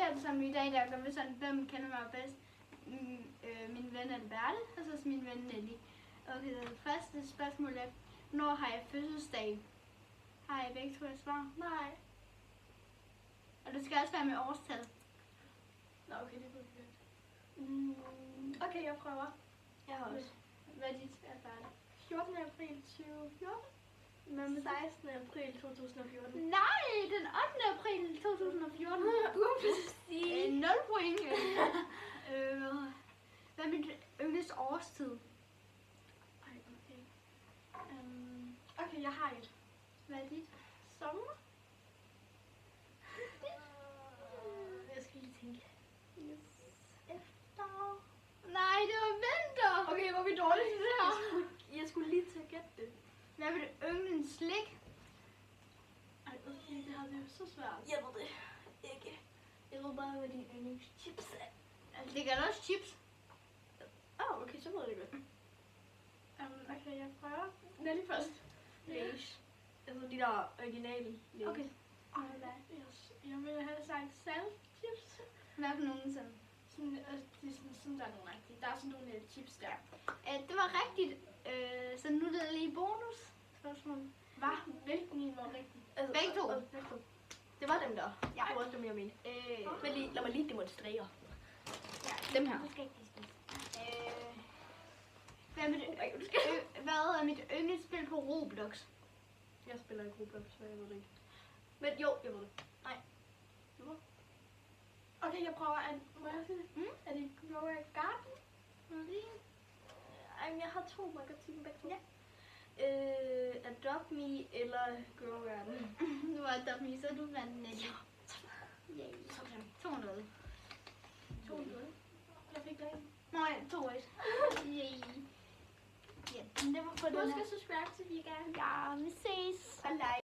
alle sammen i dag, der gør vi sådan, hvem kender mig bedst. Min ven Alberte, og så min ven Nelly. Okay, det første spørgsmål er, når har jeg fødselsdag? Har jeg begge to et svar? Nej. Og det skal også være med årstal. Nå, okay, det kunne jeg. Okay, jeg prøver. Jeg har også. Hvad er dit, Alberte? 14. april 2014. Hvad med 16. april 2014. Nej, den 8. april 2014. Sige. 0 point. Hvad er mit yndlings årstid? Ej, okay. Okay, jeg har et. Hvad er dit? Sommer. Jeg skal lige tænke. Yes. Efterår. Nej, det var vinter. Okay, hvor er vi dårlige til det her. Jeg skulle lige til at gætte det. Hvad er mit yndlings slik? Ej, okay, det har det jo så svært. Jeg ved det ikke. Jeg ved bare, hvad din yndlingschips er. Det gør også chips. Okay, så ved jeg det godt. Okay, jeg prøver. Nelly først. Læs. Altså de der originale. Okay. Jeg ville have sagt saltchips. Hvad for nogen sådan? Sådan, det er sådan der er nogle rigtige. Der er sådan nogle chips der. Det var rigtigt. Så nu er det lige bonus. Spørgsmål. Hvad? Hvilken en var rigtig? Altså, Begge to. Begge to. Det var dem der. Ja. Det var også dem, jeg mente. Men lige, lad mig lige demonstrere. Ja, Dem her. Du skal ikke lige spise. Hvad er mit yndlingsspil på Roblox? Jeg spiller ikke Roblox, så jeg ved det ikke. Men jo, jeg ved det. Nej. Okay, jeg prøver at... Må jeg sige det? Er det Grow a Garden? Ej, jeg har 2, må jeg godt sige dem begge to? Ja. Adopt Me eller Grow a Garden? Nu var Adopt Me, så du vandt Nelly. Yay. 200. 200. Jeg fik det. Nej, 2-1. Yay. Ja, det var for den Husk her. at subscribe til Vika. Ja, vi ses. Og like.